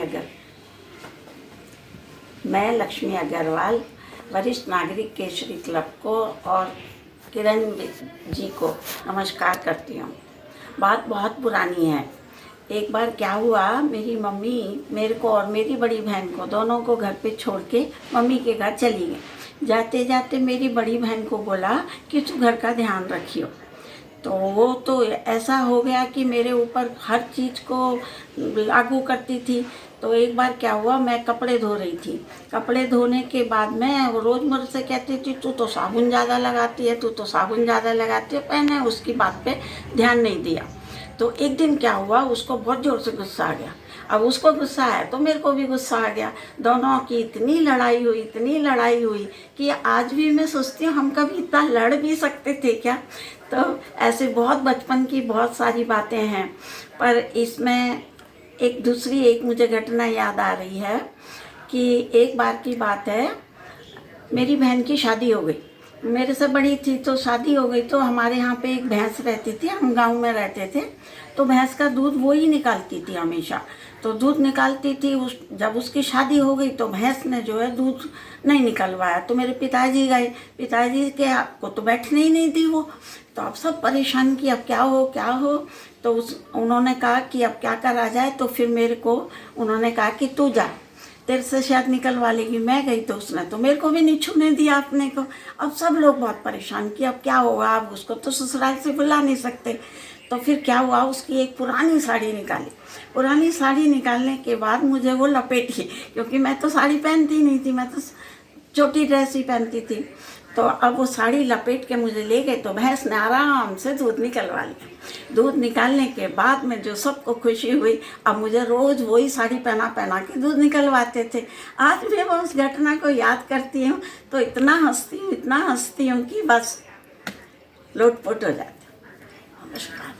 नगर। मैं लक्ष्मी अग्रवाल वरिष्ठ नागरिक केसरी क्लब को और किरण जी को नमस्कार करती हूँ। बात बहुत पुरानी है। एक बार क्या हुआ, मेरी मम्मी मेरे को और मेरी बड़ी बहन को दोनों को घर पे छोड़ के मम्मी के घर चली गई। जाते जाते मेरी बड़ी बहन को बोला कि तू घर का ध्यान रखियो। तो वो तो ऐसा हो गया कि मेरे ऊपर हर चीज़ को लागू करती थी। तो एक बार क्या हुआ, मैं कपड़े धो रही थी। कपड़े धोने के बाद मैं रोज़ मुझसे कहती थी तू तो साबुन ज़्यादा लगाती है, तू तो साबुन ज़्यादा लगाती है। मैंने उसकी बात पे ध्यान नहीं दिया। तो एक दिन क्या हुआ, उसको बहुत ज़ोर से गुस्सा आ गया। अब उसको गुस्सा आया तो मेरे को भी गुस्सा आ गया। दोनों की इतनी लड़ाई हुई कि आज भी मैं सोचती हूँ हम कभी इतना लड़ भी सकते थे क्या। तो ऐसे बहुत बचपन की बहुत सारी बातें हैं, पर इसमें एक मुझे घटना याद आ रही है कि एक बार की बात है, मेरी बहन की शादी हो गई। मेरे से बड़ी थी तो शादी हो गई। तो हमारे यहाँ पे एक भैंस रहती थी, हम गांव में रहते थे। तो भैंस का दूध वो ही निकालती थी हमेशा। तो दूध निकालती थी। जब उसकी शादी हो गई तो भैंस ने जो है दूध नहीं निकलवाया। तो मेरे पिताजी गए, पिताजी के आपको तो बैठने ही नहीं दी वो। तो अब सब परेशान कि अब क्या हो। तो उन्होंने कहा कि अब क्या करा जाए। तो फिर मेरे को उन्होंने कहा कि तू जा, तेरे से शायद निकलवा लेगी। मैं गई तो उसने तो मेरे को भी नहीं छूने दिया अपने को। अब सब लोग बहुत परेशान कि अब क्या होगा, अब उसको तो ससुराल से बुला नहीं सकते। तो फिर क्या हुआ, उसकी एक पुरानी साड़ी निकाली। पुरानी साड़ी निकालने के बाद मुझे वो लपेटी, क्योंकि मैं तो साड़ी पहनती नहीं थी, मैं तो छोटी ड्रेस ही पहनती थी। तो अब वो साड़ी लपेट के मुझे ले गए। तो भैंस ने आराम से दूध निकलवा लिया। दूध निकालने के बाद में जो सबको खुशी हुई, अब मुझे रोज़ वही साड़ी पहना के दूध निकलवाते थे। आज भी मैं उस घटना को याद करती हूँ तो इतना हंसती हूँ कि बस लोटपोट हो जाती हूँ। नमस्कार।